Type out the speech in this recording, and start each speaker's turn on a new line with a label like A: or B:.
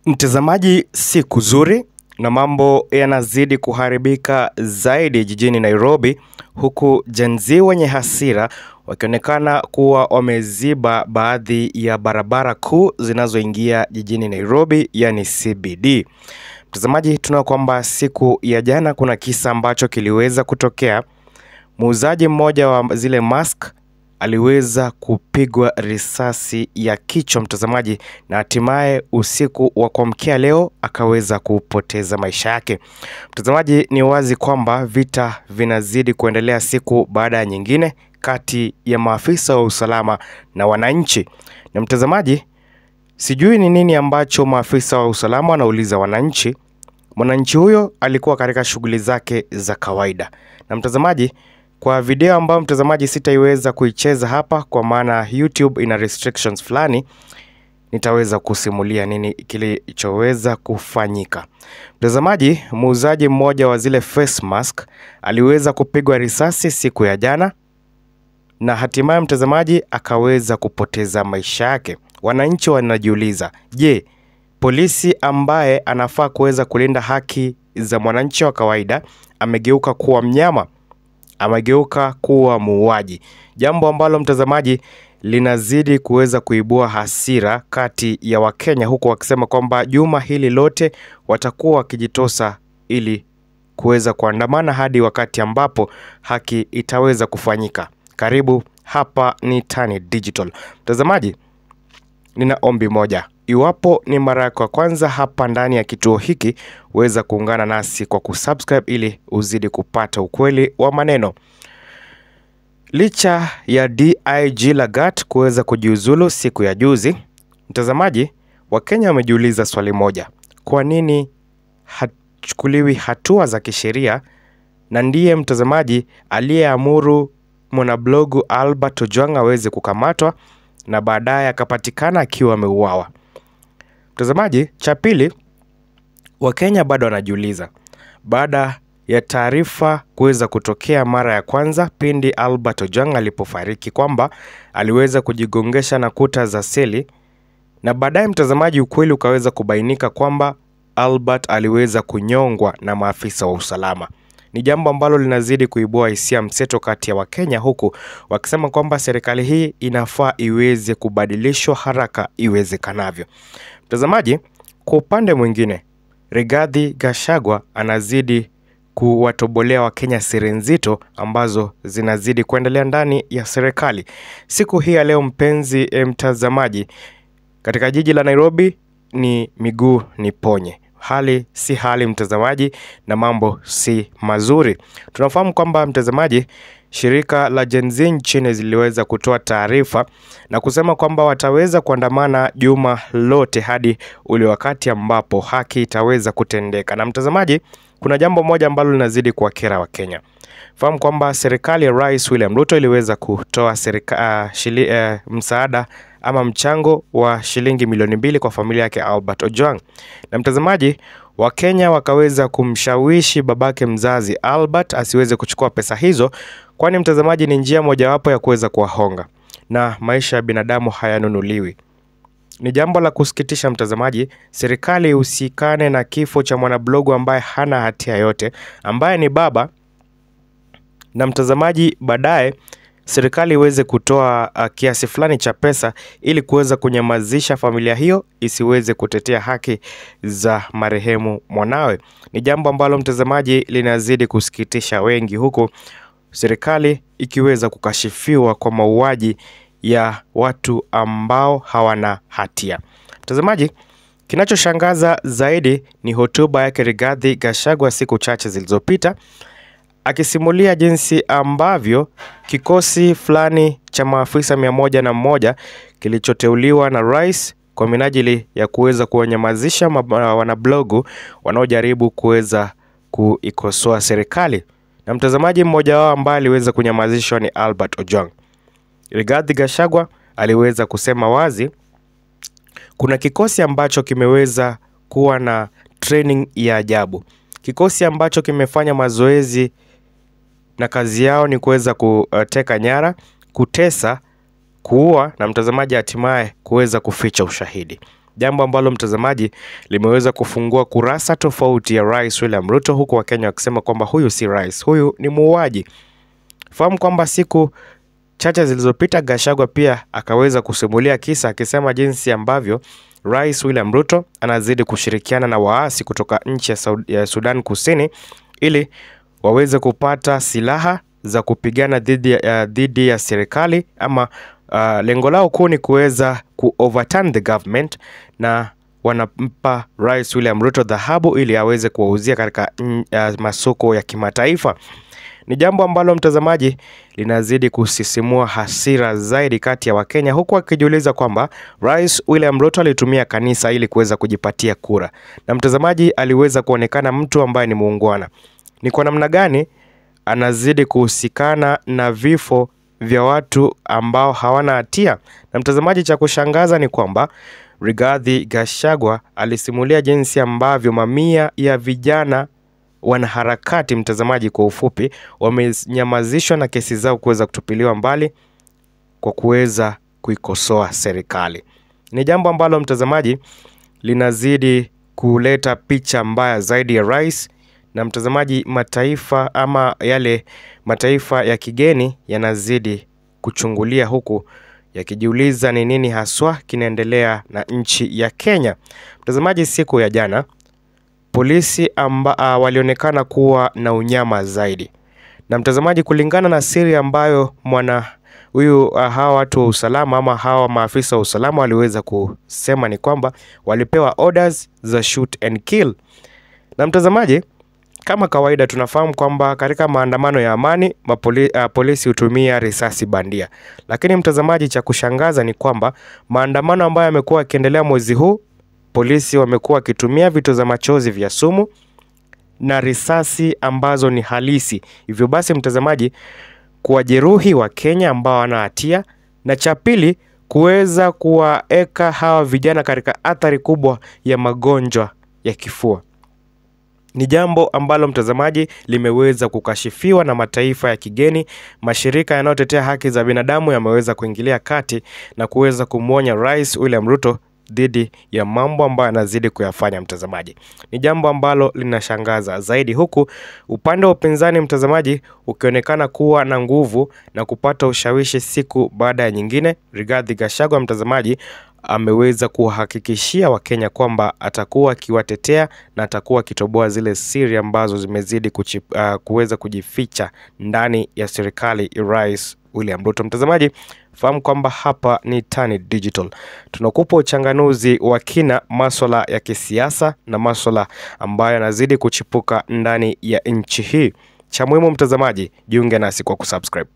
A: Mtazamaji, si kuzuri na mambo yanazidi kuharibika zaidi jijini Nairobi, huku Gen Z wenye hasira wakionekana kuwa wameziba baadhi ya barabara kuu zinazoingia jijini Nairobi, yani CBD. Mtazamaji, tunaona kwamba siku ya jana kuna kisa ambacho kiliweza kutokea. Muuzaji mmoja wa zile mask aliweza kupigwa risasi ya kichwa, mtazamaji, na hatimaye usiku wa kuamkia leo akaweza kupoteza maisha yake. Mtazamaji, ni wazi kwamba vita vinazidi kuendelea siku baada ya nyingine kati ya maafisa wa usalama na wananchi. Na mtazamaji, sijui ni nini ambacho maafisa wa usalama wanauliza wananchi. Mwananchi huyo alikuwa katika shughuli zake za kawaida. Na mtazamaji, kwa video ambayo mtazamaji sitaiweza kuicheza hapa kwa maana YouTube ina restrictions fulani, nitaweza kusimulia nini kilichoweza kufanyika. Mtazamaji, muuzaji mmoja wa zile face mask aliweza kupigwa risasi siku ya jana na hatimaye mtazamaji akaweza kupoteza maisha yake. Wananchi wanajiuliza, je, polisi ambaye anafaa kuweza kulinda haki za mwananchi wa kawaida amegeuka kuwa mnyama? Amegeuka kuwa muuaji? Jambo ambalo mtazamaji linazidi kuweza kuibua hasira kati ya Wakenya, huku wakisema kwamba juma hili lote watakuwa wakijitosa ili kuweza kuandamana hadi wakati ambapo haki itaweza kufanyika. Karibu, hapa ni Tani Digital. Mtazamaji, nina ombi moja. Iwapo ni mara yako ya kwanza hapa ndani ya kituo hiki, weza kuungana nasi kwa kusubscribe ili uzidi kupata ukweli wa maneno. Licha ya DIG Lagat kuweza kujiuzulu siku ya juzi, mtazamaji, Wakenya wamejiuliza swali moja. Kwa nini hachukuliwi hatua za kisheria? Na ndiye mtazamaji aliyeamuru mwanablogu Albert Ojwang aweze kukamatwa na baadaye akapatikana akiwa ameuawa. Mtazamaji, cha pili, Wakenya bado wanajiuliza. Baada ya taarifa kuweza kutokea mara ya kwanza pindi Albert Ojwang alipofariki kwamba aliweza kujigongesha na kuta za seli, na baadaye mtazamaji ukweli ukaweza kubainika kwamba Albert aliweza kunyongwa na maafisa wa usalama. Ni jambo ambalo linazidi kuibua hisia mseto kati ya Wakenya, huku wakisema kwamba serikali hii inafaa iweze kubadilishwa haraka iwezekanavyo. Mtazamaji, kwa upande mwingine, Rigathi Gachagua anazidi kuwatobolea Wakenya siri nzito ambazo zinazidi kuendelea ndani ya serikali. Siku hii ya leo mpenzi mtazamaji, katika jiji la Nairobi ni miguu ni ponye. Hali si hali mtazamaji, na mambo si mazuri. Tunafahamu kwamba mtazamaji, shirika la Gen Z nchini ziliweza kutoa taarifa na kusema kwamba wataweza kuandamana juma lote hadi ule wakati ambapo haki itaweza kutendeka. Na mtazamaji, kuna jambo moja ambalo linazidi kuwakera Wakenya. Fahamu kwamba serikali ya Rais William Ruto iliweza kutoa msaada ama mchango wa shilingi milioni 2 kwa familia yake Albert Ojwang. Na mtazamaji, Wakenya wakaweza kumshawishi babake mzazi Albert asiweze kuchukua pesa hizo, kwani mtazamaji ni njia mojawapo ya kuweza kuwahonga, na maisha ya binadamu hayanunuliwi. Ni jambo la kusikitisha mtazamaji, serikali usikane na kifo cha mwanablogu ambaye hana hatia yote, ambaye ni baba, na mtazamaji baadaye serikali iweze kutoa kiasi fulani cha pesa ili kuweza kunyamazisha familia hiyo isiweze kutetea haki za marehemu mwanawe. Ni jambo ambalo mtazamaji linazidi kusikitisha wengi, huku serikali ikiweza kukashifiwa kwa mauaji ya watu ambao hawana hatia. Mtazamaji, kinachoshangaza zaidi ni hotuba yake Rigathi Gachagua siku chache zilizopita, akisimulia jinsi ambavyo kikosi fulani cha maafisa 101 kilichoteuliwa na rais kwa minajili ya kuweza kuwanyamazisha wanablogu wanaojaribu kuweza kuikosoa serikali. Na mtazamaji, mmoja wao ambaye aliweza kunyamazishwa ni Albert Ojwang. Rigathi Gachagua aliweza kusema wazi, kuna kikosi ambacho kimeweza kuwa na training ya ajabu. Kikosi ambacho kimefanya mazoezi na kazi yao ni kuweza kuteka nyara, kutesa, kuua na mtazamaji hatimaye kuweza kuficha ushahidi. jambo ambalo mtazamaji limeweza kufungua kurasa tofauti ya Rais William Ruto, huku Wakenya wakisema kwamba huyu si rais, huyu ni muuaji. Fahamu kwamba siku chache zilizopita Gachagua pia akaweza kusimulia kisa akisema jinsi ambavyo Rais William Ruto anazidi kushirikiana na waasi kutoka nchi ya Sudan Kusini ili waweze kupata silaha za kupigana dhidi ya serikali, ama lengo lao kuu ni kuweza overturn the government, na wanampa Rais William Ruto dhahabu ili aweze kuwauzia katika masoko ya kimataifa. Ni jambo ambalo mtazamaji linazidi kusisimua hasira zaidi kati ya Wakenya, huku wakijiuliza kwamba Rais William Ruto alitumia kanisa ili kuweza kujipatia kura, na mtazamaji aliweza kuonekana mtu ambaye ni muungwana. Ni kwa namna gani anazidi kuhusikana na vifo vya watu ambao hawana hatia? Na mtazamaji, cha kushangaza ni kwamba Rigathi Gachagua alisimulia jinsi ambavyo mamia ya vijana wanaharakati, mtazamaji, kwa ufupi, wamenyamazishwa na kesi zao kuweza kutupiliwa mbali kwa kuweza kuikosoa serikali. Ni jambo ambalo mtazamaji linazidi kuleta picha mbaya zaidi ya rais, na mtazamaji, mataifa ama yale mataifa ya kigeni yanazidi kuchungulia, huku yakijiuliza ni nini haswa kinaendelea na nchi ya Kenya. Mtazamaji, siku ya jana polisi walionekana kuwa na unyama zaidi. Na mtazamaji, kulingana na siri ambayo hawa watu wa usalama ama hawa maafisa wa usalama waliweza kusema, ni kwamba walipewa orders za shoot and kill. Na mtazamaji, kama kawaida tunafahamu kwamba katika maandamano ya amani polisi hutumia risasi bandia. Lakini mtazamaji, cha kushangaza ni kwamba maandamano ambayo yamekuwa yakiendelea mwezi huu, polisi wamekuwa wakitumia vitoza machozi vya sumu na risasi ambazo ni halisi. Hivyo basi mtazamaji, kuwajeruhi wa Kenya ambao wana hatia, na cha pili kuweza kuwaeka hawa vijana katika athari kubwa ya magonjwa ya kifua. Ni jambo ambalo mtazamaji limeweza kukashifiwa na mataifa ya kigeni. Mashirika yanayotetea haki za binadamu yameweza kuingilia kati na kuweza kumwonya Rais William Ruto dhidi ya mambo ambayo anazidi kuyafanya. Mtazamaji, ni jambo ambalo linashangaza zaidi, huku upande wa upinzani mtazamaji ukionekana kuwa na nguvu na kupata ushawishi siku baada ya nyingine. Rigathi Gachagua mtazamaji ameweza kuhakikishia Wakenya kwamba atakuwa akiwatetea na atakuwa akitoboa zile siri ambazo zimezidi kuweza kujificha ndani ya serikali ya Rais William Ruto. Mtazamaji, fahamu kwamba hapa ni Tani Digital. Tunakupa uchanganuzi wa kina masuala ya kisiasa na masuala ambayo yanazidi kuchipuka ndani ya nchi hii. Cha muhimu mtazamaji, jiunge nasi kwa kusubscribe.